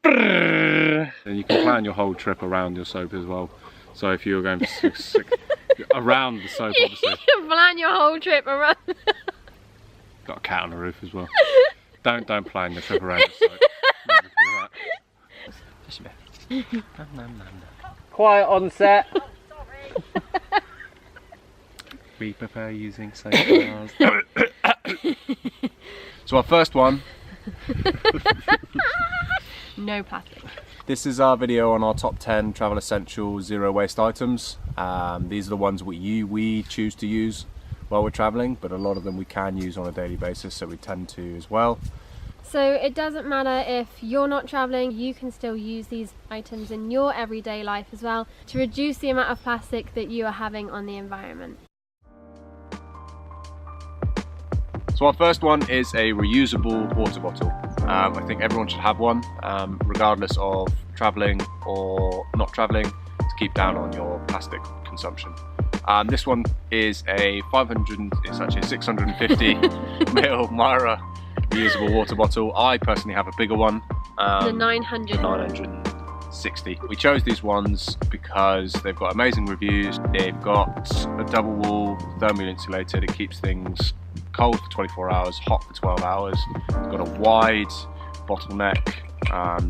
And you can plan your whole trip around your soap as well. So if you're going around the soap, obviously. You can plan your whole trip around. Got a cat on the roof as well. Don't plan your trip around the soap. Never do that. Quiet on set. We prefer using soap bars. So our first one. No plastic. This is our video on our top 10 travel essential zero waste items. These are the ones we choose to use while we're traveling, but a lot of them we can use on a daily basis, so we tend to as well. So it doesn't matter if you're not traveling, you can still use these items in your everyday life as well to reduce the amount of plastic that you are having on the environment. So our first one is a reusable water bottle. I think everyone should have one, regardless of traveling or not traveling, to keep down on your plastic consumption. This one is a 650 ml Myra reusable water bottle. I personally have a bigger one. The 960. We chose these ones because they've got amazing reviews. They've got a double wall, thermally insulated. It keeps things cold for 24 hours, hot for 12 hours. It's got a wide bottleneck.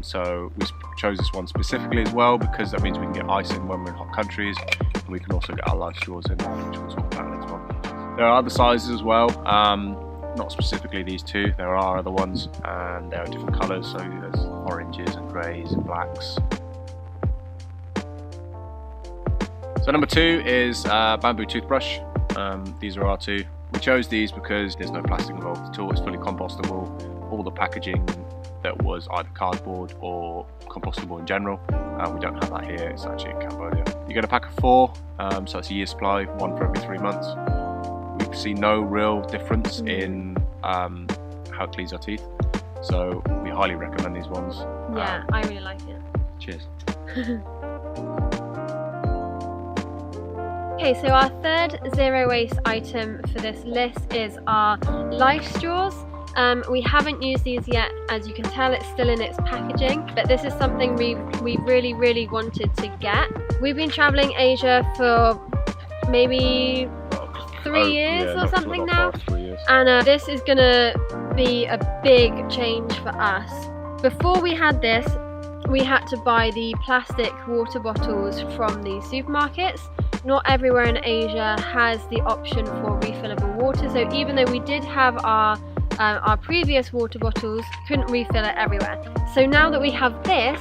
So we chose this one specifically as well because that means we can get ice in when we're in hot countries, and we can also get our LifeStraws in, which we'll talk about later on. There are other sizes as well, not specifically these two. There are other ones, and there are different colours, so there's oranges and greys and blacks. So number 2 is bamboo toothbrush. These are our two. We chose these because there's no plastic involved at all. It's fully compostable. All the packaging that was either cardboard or compostable in general. We don't have that here, it's actually in Cambodia. You get a pack of 4, so it's a year's supply, one for every 3 months. We see no real difference in how it cleans our teeth, so we highly recommend these ones. Yeah, I really like it. Cheers. Okay, so our third zero waste item for this list is our LifeStraws. We haven't used these yet, as you can tell it's still in its packaging, but this is something we really wanted to get. We've been traveling Asia for maybe 3 years or something now, and this is gonna be a big change for us. Before we had this, we had to buy the plastic water bottles from the supermarkets. Not everywhere in Asia has the option for refillable water, so even though we did have our previous water bottles, couldn't refill it everywhere. So now that we have this,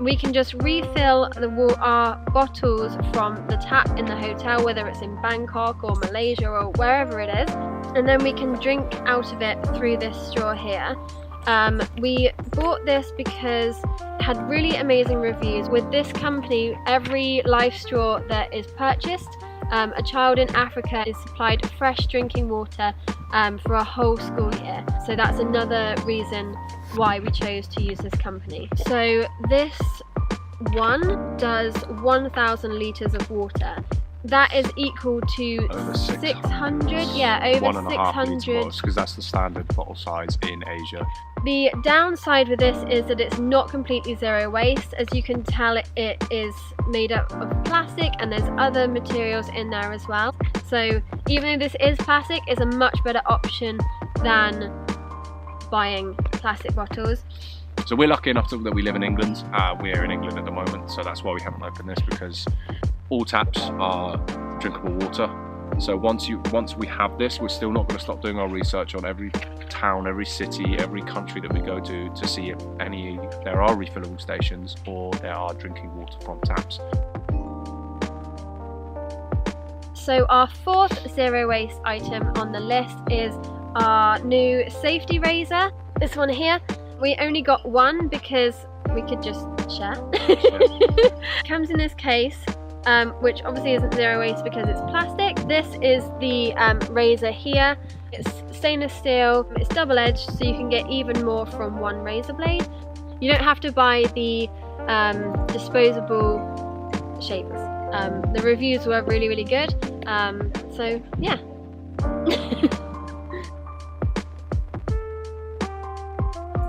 we can just refill our bottles from the tap in the hotel, whether it's in Bangkok or Malaysia or wherever it is, and then we can drink out of it through this straw here. We bought this because it had really amazing reviews. With this company, every LifeStraw that is purchased, a child in Africa is supplied fresh drinking water for a whole school year. So that's another reason why we chose to use this company. So this one does 1,000 litres of water. That is equal to over 600, yeah, over 600. Because that's the standard bottle size in Asia. The downside with this is that it's not completely zero waste. As you can tell, it is made up of plastic and there's other materials in there as well. So even though this is plastic, it's a much better option than buying plastic bottles. So we're lucky enough that we live in England. We're in England at the moment, so that's why we haven't opened this, because all taps are drinkable water. So once we have this, we're still not going to stop doing our research on every town, every city, every country that we go to see if there are refillable stations or there are drinking water from taps. So our fourth zero waste item on the list is our new safety razor. This one here. We only got one because we could just share. Comes in this case, which obviously isn't zero waste because it's plastic. This is the razor here. It's stainless steel, it's double-edged, so you can get even more from one razor blade. You don't have to buy the disposable shapes. The reviews were really good, so yeah.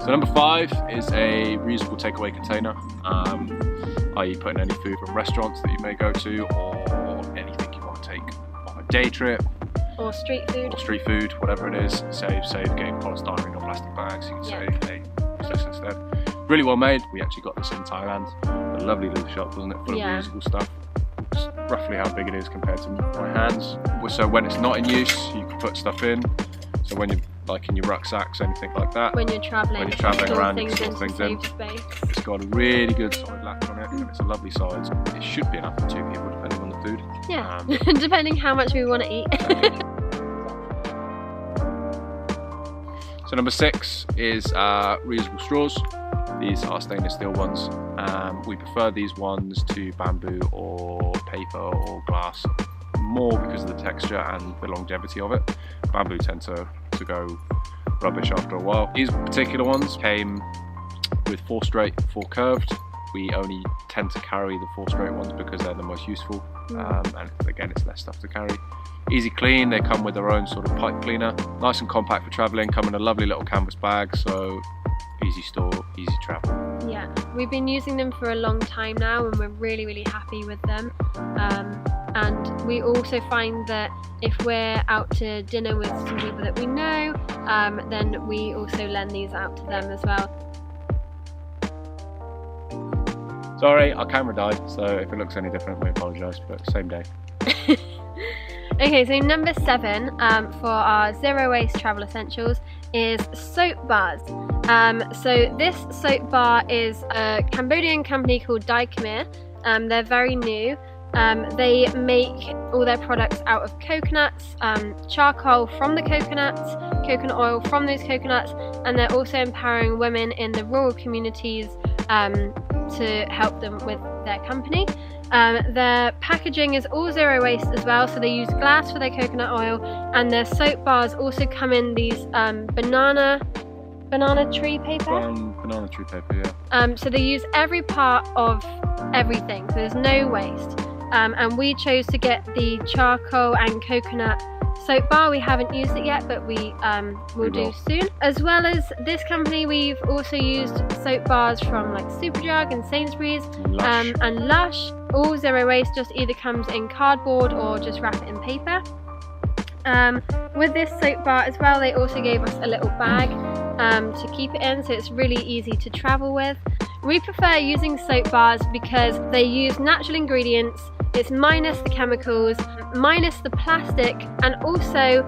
So number 5 is a reusable takeaway container, i.e. putting any food from restaurants that you may go to, or anything you want to take on a day trip. Or street food. Whatever it is. Save getting polystyrene or plastic bags. You can say, hey, use this instead. Really well made. We actually got this in Thailand. A lovely little shop, wasn't it? Full of reusable stuff. It's roughly how big it is compared to my hands. So when it's not in use, you can put stuff in. So when you're like in your rucksacks, anything like that. When you're travelling around, things store things in. Space. It's got a really good solid latch on it, and it's a lovely size. It should be enough for 2 people, depending on the food. Yeah, depending how much we want to eat. So number 6 is reusable straws. These are stainless steel ones. We prefer these ones to bamboo or paper or glass, more because of the texture and the longevity of it. Bamboo tend to go rubbish after a while. These particular ones came with 4 straight, 4 curved. We only tend to carry the 4 straight ones because they're the most useful, and again, it's less stuff to carry. Easy clean, they come with their own sort of pipe cleaner. Nice and compact for travelling, come in a lovely little canvas bag, so easy store, easy travel. Yeah, we've been using them for a long time now and we're really, really happy with them. And we also find that if we're out to dinner with some people that we know, then we also lend these out to them as well. Sorry, our camera died, so if it looks any different, we apologise, but same day. Okay, so number 7 for our zero waste travel essentials is soap bars. So this soap bar is a Cambodian company called Dai Khmer. They're very new. They make all their products out of coconuts, charcoal from the coconuts, coconut oil from those coconuts, and they're also empowering women in the rural communities to help them with their company. Their packaging is all zero waste as well, so they use glass for their coconut oil, and their soap bars also come in these banana tree paper. Banana tree paper, yeah. So they use every part of everything, so there's no waste. And we chose to get the charcoal and coconut soap bar. We haven't used it yet, but we will do soon. As well as this company, we've also used soap bars from like Superdrug and Sainsbury's and Lush. All zero waste, just either comes in cardboard or just wrap it in paper. With this soap bar as well, they also gave us a little bag to keep it in, so it's really easy to travel with. We prefer using soap bars because they use natural ingredients, it's minus the chemicals, minus the plastic, and also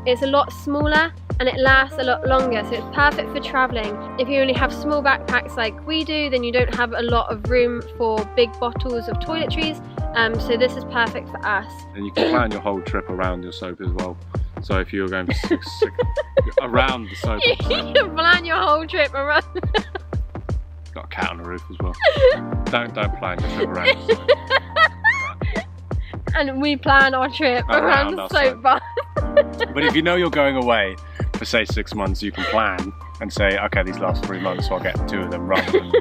it's a lot smaller and it lasts a lot longer, so it's perfect for travelling. If you only have small backpacks like we do, then you don't have a lot of room for big bottles of toiletries, so this is perfect for us. And you can plan your whole trip around your soap as well. So if you're going around the soap, you can plan your whole trip around. Got a cat on the roof as well. don't plan your trip around the soap. And we plan our trip around the soap bar. But if you know you're going away for say 6 months, you can plan and say, okay, these last 3 months, so I'll get 2 of them rather than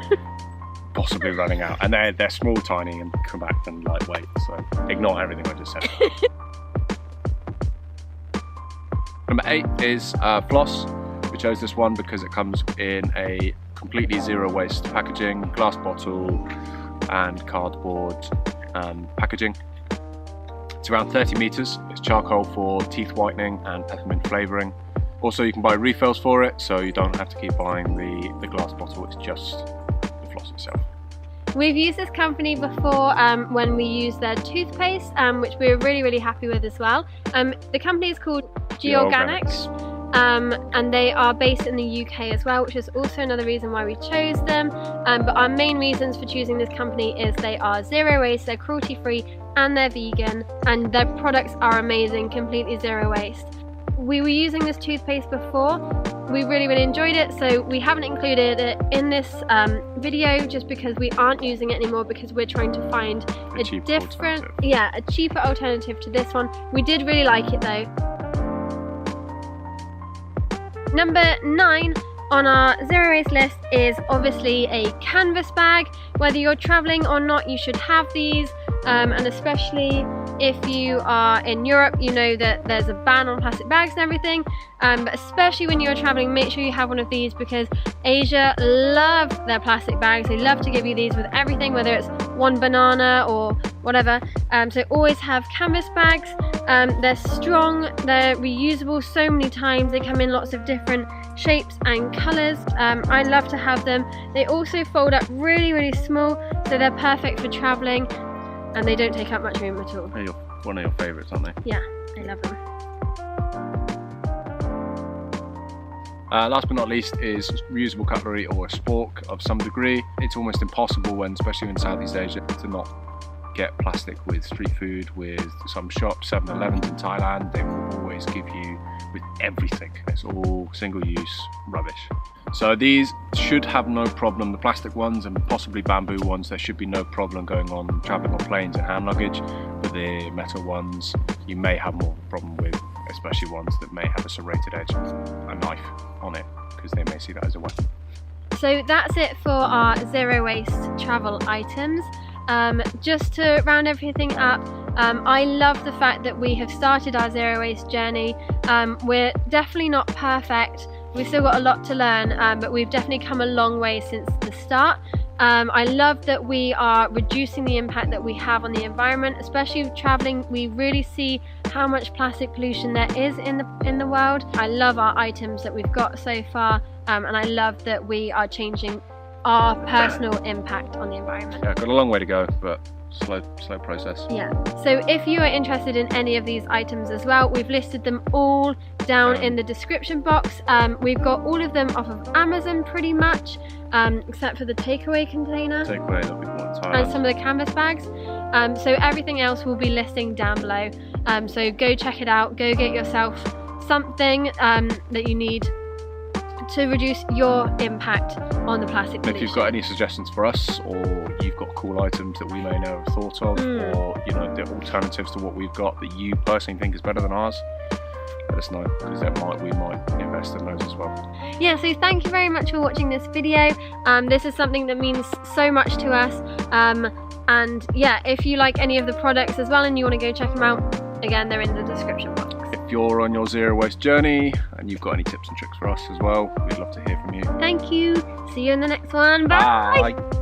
possibly running out. And they're small, tiny, and compact and lightweight. So ignore everything I just said. Number 8 is Floss. We chose this one because it comes in a completely zero waste packaging, glass bottle and cardboard packaging. It's around 30 meters. It's charcoal for teeth whitening and peppermint flavoring. Also, you can buy refills for it, so you don't have to keep buying the glass bottle. It's just the floss itself. We've used this company before when we used their toothpaste, which we were really, really happy with as well. The company is called Georganics, and they are based in the UK as well, which is also another reason why we chose them. But our main reasons for choosing this company is they are zero waste, they're cruelty free, and they're vegan, and their products are amazing, completely zero waste. We were using this toothpaste before. We really, really enjoyed it, so we haven't included it in this video just because we aren't using it anymore, because we're trying to find a cheaper alternative to this one. We did really like it though. Number 9 on our zero waste list is obviously a canvas bag. Whether you're traveling or not, you should have these, and especially if you are in Europe, you know that there's a ban on plastic bags and everything, but especially when you're traveling, make sure you have one of these, because Asia love their plastic bags. They love to give you these with everything, whether it's one banana or whatever. So always have canvas bags. They're strong, they're reusable so many times. They come in lots of different shapes and colours. I love to have them. They also fold up really small, so they're perfect for travelling, and they don't take up much room at all. They're one of your favourites, aren't they? Yeah, I love them. Last but not least is reusable cutlery or a spork of some degree. It's almost impossible, especially in Southeast Asia, to not get plastic with street food. With some shops, 7-Elevens in Thailand, they will always give you with everything. It's all single-use rubbish. So these should have no problem. The plastic ones and possibly bamboo ones, there should be no problem going on traveling on planes and hand luggage. But the metal ones, you may have more problem with, especially ones that may have a serrated edge, a knife on it, because they may see that as a weapon. So that's it for our zero waste travel items. Just to round everything up, I love the fact that we have started our zero waste journey. We're definitely not perfect. We've still got a lot to learn, but we've definitely come a long way since the start. I love that we are reducing the impact that we have on the environment, especially with traveling. We really see how much plastic pollution there is in the world. I love our items that we've got so far, and I love that we are changing our personal impact on the environment. Yeah, got a long way to go, but slow process. Yeah, so if you are interested in any of these items as well, we've listed them all down in the description box. We've got all of them off of Amazon pretty much, except for the takeaway container. Takeaway, that'll be more in Thailand. And some of the canvas bags. So everything else will be listing down below. So go check it out, go get yourself something that you need to reduce your impact on the plastic pollution. If you've got any suggestions for us, or you've got cool items that we may never have thought of, or you know, the alternatives to what we've got that you personally think is better than ours, let us know, because we might invest in those as well. Yeah, so thank you very much for watching this video. This is something that means so much to us, and yeah, if you like any of the products as well and you want to go check them out, again, they're in the description box. If you're on your zero waste journey and you've got any tips and tricks for us as well, we'd love to hear from you. Thank you. See you in the next one. Bye. Bye.